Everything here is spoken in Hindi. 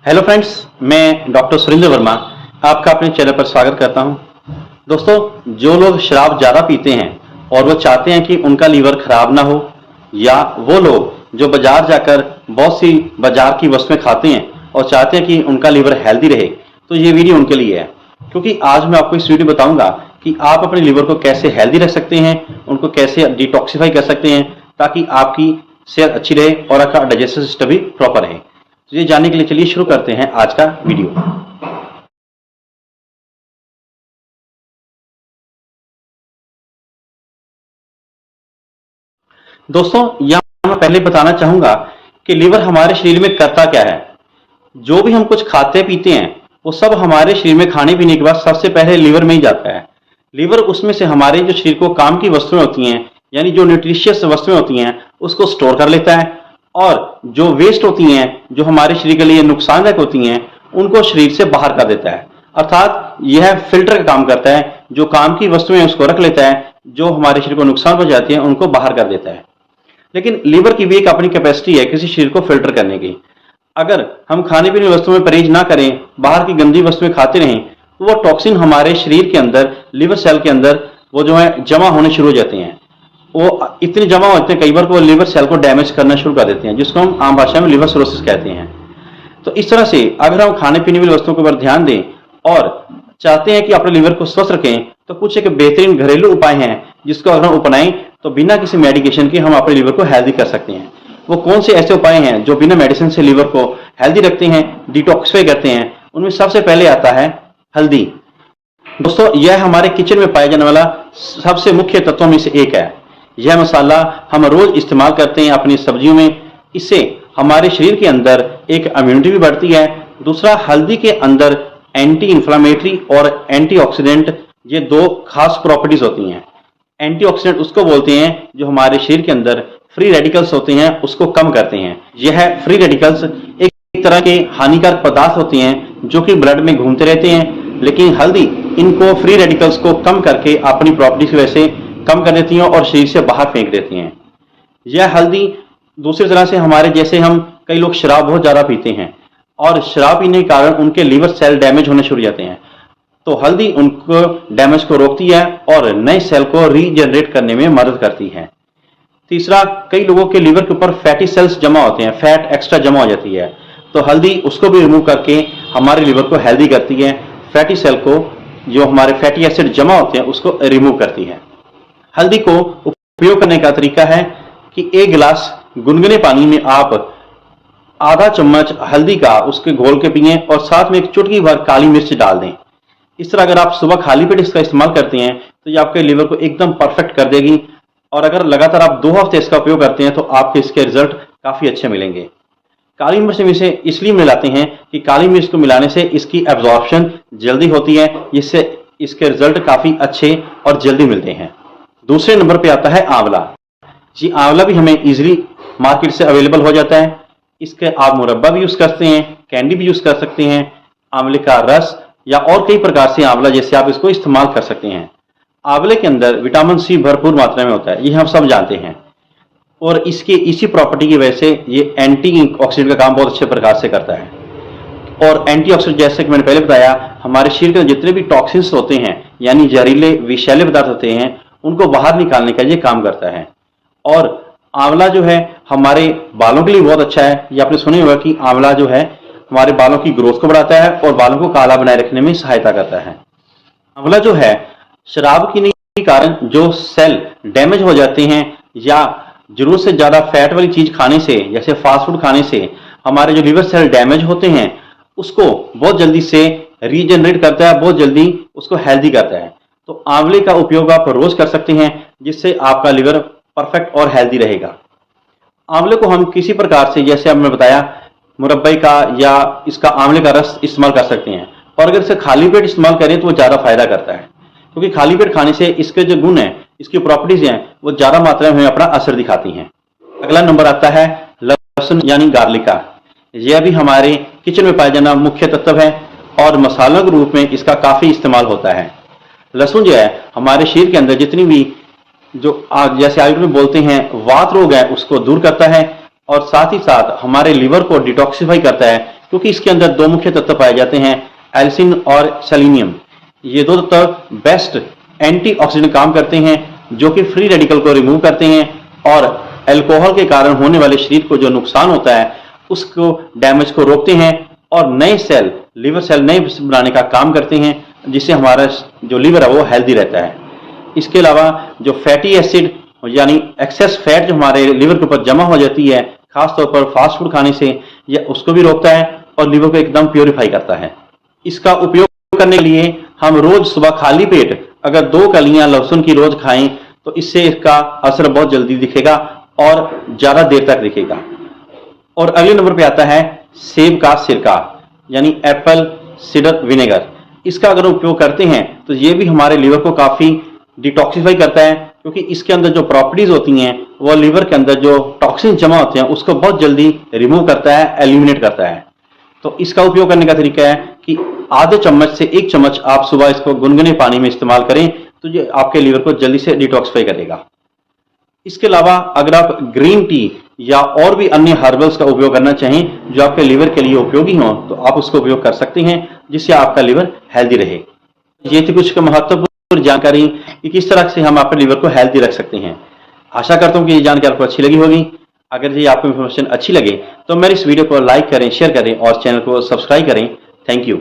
हेलो फ्रेंड्स, मैं डॉक्टर सुरेंद्र वर्मा आपका अपने चैनल पर स्वागत करता हूं। दोस्तों, जो लोग शराब ज़्यादा पीते हैं और वो चाहते हैं कि उनका लीवर खराब ना हो, या वो लोग जो बाजार जाकर बहुत सी बाजार की वस्तुएं खाते हैं और चाहते हैं कि उनका लीवर हेल्दी रहे, तो ये वीडियो उनके लिए है। क्योंकि आज मैं आपको इस वीडियो में बताऊंगा कि आप अपने लीवर को कैसे हेल्दी रख सकते हैं, उनको कैसे डिटॉक्सिफाई कर सकते हैं ताकि आपकी सेहत अच्छी रहे और आपका डाइजेस्टिव सिस्टम भी प्रॉपर रहे। तो ये जानने के लिए चलिए शुरू करते हैं आज का वीडियो। दोस्तों, यहां मैं पहले बताना चाहूंगा कि लीवर हमारे शरीर में करता क्या है। जो भी हम कुछ खाते पीते हैं वो सब हमारे शरीर में खाने पीने के बाद सबसे पहले लीवर में ही जाता है। लीवर उसमें से हमारे जो शरीर को काम की वस्तुएं होती हैं, यानी जो न्यूट्रिशियस वस्तुएं होती हैं, उसको स्टोर कर लेता है, और जो वेस्ट होती हैं, जो हमारे शरीर के लिए नुकसानदायक होती हैं, उनको शरीर से बाहर कर देता है। अर्थात यह फिल्टर का काम करता है। जो काम की वस्तुएं उसको रख लेता है, जो हमारे शरीर को नुकसान पहुंचाती हैं उनको बाहर कर देता है। लेकिन लीवर की भी एक अपनी कैपेसिटी है किसी शरीर को फिल्टर करने की। अगर हम खाने पीने की वस्तुओं में परहेज ना करें, बाहर की गंदी वस्तुएं खाते रहें, तो वो टॉक्सिन हमारे शरीर के अंदर, लिवर सेल के अंदर वो जो है जमा होने शुरू हो जाते हैं। वो इतने जमा होते हैं कई बार कि वो लिवर सेल को डैमेज करना शुरू कर देते हैं, जिसको हम आम भाषा में लिवर सिरोसिस कहते हैं। तो इस तरह से अगर हम खाने पीने वाली वस्तुओं के ऊपर ध्यान दें और चाहते हैं कि अपने लिवर को स्वस्थ रखें, तो कुछ एक बेहतरीन घरेलू उपाय हैं जिसको अगर हम अपनाएं तो बिना किसी मेडिकेशन के हम अपने लिवर को हेल्दी कर सकते हैं। वो कौन से ऐसे उपाय हैं जो बिना मेडिसिन से लिवर को हेल्दी रखते हैं, डिटॉक्सिफाई करते हैं? उनमें सबसे पहले आता है हल्दी। दोस्तों, यह हमारे किचन में पाया जाने वाला सबसे मुख्य तत्वों में से एक है। यह मसाला हम रोज इस्तेमाल करते हैं अपनी सब्जियों में। इससे हमारे शरीर के अंदर एक इम्यूनिटी भी बढ़ती है। दूसरा, हल्दी के अंदर एंटी इंफ्लेमेटरी और एंटीऑक्सीडेंट, ये दो खास प्रॉपर्टीज होती हैं। एंटीऑक्सीडेंट उसको बोलते हैं जो हमारे शरीर के अंदर फ्री रेडिकल्स होते हैं उसको कम करते हैं। यह फ्री रेडिकल्स एक तरह के हानिकारक पदार्थ होते हैं जो कि ब्लड में घूमते रहते हैं, लेकिन हल्दी इनको फ्री रेडिकल्स को कम करके अपनी प्रॉपर्टी की वजह से कम कर देती हैं और शरीर से बाहर फेंक देती हैं। यह हल्दी दूसरी तरह से हमारे जैसे हम कई लोग शराब बहुत ज्यादा पीते हैं और शराब पीने के कारण उनके लिवर सेल डैमेज होने शुरू हो जाते हैं, तो हल्दी उनको डैमेज को रोकती है और नए सेल को रीजनरेट करने में मदद करती है। तीसरा, कई लोगों के लिवर के ऊपर फैटी सेल्स जमा होते हैं, फैट एक्स्ट्रा जमा हो जाती है, तो हल्दी उसको भी रिमूव करके हमारे लिवर को हेल्दी करती है। फैटी सेल को, जो हमारे फैटी एसिड जमा होते हैं, उसको रिमूव करती है। हल्दी को उपयोग करने का तरीका है कि एक गिलास गुनगुने पानी में आप आधा चम्मच हल्दी का उसके घोल के पिएं और साथ में एक चुटकी भर काली मिर्च डाल दें। इस तरह अगर आप सुबह खाली पेट इसका इस्तेमाल करते हैं तो ये आपके लिवर को एकदम परफेक्ट कर देगी। और अगर लगातार आप 2 हफ्ते इसका उपयोग करते हैं तो आपके इसके रिजल्ट काफी अच्छे मिलेंगे। काली मिर्च में इसे इसलिए मिलाते हैं कि काली मिर्च को मिलाने से इसकी एब्जॉर्प्शन जल्दी होती है, जिससे इसके रिजल्ट काफी अच्छे और जल्दी मिलते हैं। दूसरे नंबर पे आता है आंवला। जी, आंवला भी हमें इजीली मार्केट से अवेलेबल हो जाता है। इसके आप मुरब्बा भी यूज करते हैं, कैंडी भी यूज कर सकते हैं, आंवले का रस या और कई प्रकार से आंवला जैसे आप इसको इस्तेमाल कर सकते हैं। आंवले के अंदर विटामिन सी भरपूर मात्रा में होता है, ये हम सब जानते हैं, और इसके इसी प्रॉपर्टी की वजह से ये एंटी ऑक्सीडेंट का काम बहुत अच्छे प्रकार से करता है। और एंटीऑक्सीडेंट, जैसे कि मैंने पहले बताया, हमारे शरीर के जितने भी टॉक्सिन्स होते हैं, यानी जहरीले विषैले पदार्थ होते हैं, उनको बाहर निकालने का ये काम करता है। और आंवला जो है हमारे बालों के लिए बहुत अच्छा है। ये आपने सुना होगा कि आंवला जो है हमारे बालों की ग्रोथ को बढ़ाता है और बालों को काला बनाए रखने में सहायता करता है। आंवला जो है शराब पीने के कारण जो सेल डैमेज हो जाते हैं या जरूरत से ज्यादा फैट वाली चीज खाने से, जैसे फास्ट फूड खाने से हमारे जो लिवर सेल डैमेज होते हैं, उसको बहुत जल्दी से रीजनरेट करता है, बहुत जल्दी उसको हेल्दी करता है। तो आंवले का उपयोग आप रोज कर सकते हैं, जिससे आपका लिवर परफेक्ट और हेल्दी रहेगा। आंवले को हम किसी प्रकार से, जैसे हमने बताया, मुरब्बे का या इसका आंवले का रस इस्तेमाल कर सकते हैं। और अगर इसे खाली पेट इस्तेमाल करें तो वो ज्यादा फायदा करता है, क्योंकि खाली पेट खाने से इसके जो गुण हैं, इसकी प्रॉपर्टीज हैं, वो ज्यादा मात्रा में अपना असर दिखाती हैं। अगला नंबर आता है लहसुन यानी गार्लिका। यह भी हमारे किचन में पाया जाना मुख्य तत्व है और मसालों के रूप में इसका काफी इस्तेमाल होता है। लहसुन जो है हमारे शरीर के अंदर जितनी भी जो जैसे आयुर्वेद में बोलते हैं वात रोग है, उसको दूर करता है और साथ ही साथ हमारे लिवर को डिटॉक्सिफाई करता है, क्योंकि इसके अंदर दो मुख्य तत्व पाए जाते हैं, एल्सिन और सेलेनियम। ये दो तत्व बेस्ट एंटीऑक्सीडेंट काम करते हैं, जो कि फ्री रेडिकल को रिमूव करते हैं और अल्कोहल के कारण होने वाले शरीर को जो नुकसान होता है उसको डैमेज को रोकते हैं और नए सेल, लिवर सेल नए बनाने का काम करते हैं, जिससे हमारा जो लिवर है वो हेल्दी रहता है। इसके अलावा जो फैटी एसिड यानी एक्सेस फैट जो हमारे लिवर के ऊपर जमा हो जाती है खासतौर पर फास्ट फूड खाने से, यह उसको भी रोकता है और लिवर को एकदम प्योरीफाई करता है। इसका उपयोग करने के लिए हम रोज सुबह खाली पेट अगर 2 कलियां लहसुन की रोज खाएं तो इससे इसका असर बहुत जल्दी दिखेगा और ज्यादा देर तक दिखेगा। और अगले नंबर पे आता है सेब का सिरका यानी एप्पल सिडर विनेगर। इसका अगर उपयोग करते हैं तो ये भी हमारे लिवर को काफी डिटॉक्सिफाई करता है, क्योंकि इसके अंदर जो प्रॉपर्टीज होती हैं वो लिवर के अंदर जो टॉक्सिन जमा होते हैं उसको बहुत जल्दी रिमूव करता है, एलिमिनेट करता है। तो इसका उपयोग करने का तरीका है कि आधे चम्मच से 1 चम्मच आप सुबह इसको गुनगुने पानी में इस्तेमाल करें तो ये आपके लिवर को जल्दी से डिटॉक्सिफाई करेगा। इसके अलावा अगर आप ग्रीन टी या और भी अन्य हर्बल्स का उपयोग करना चाहें जो आपके लिवर के लिए उपयोगी हो तो आप उसका उपयोग कर सकते हैं, जिससे आपका लिवर हेल्दी रहे। ये थी कुछ महत्वपूर्ण जानकारी कि किस तरह से हम अपने लिवर को हेल्दी रख सकते हैं। आशा करता हूं कि ये जानकारी आपको अच्छी लगी होगी। अगर ये आपको इन्फॉर्मेशन अच्छी लगे तो मेरे इस वीडियो को लाइक करें, शेयर करें और चैनल को सब्सक्राइब करें। Thank you.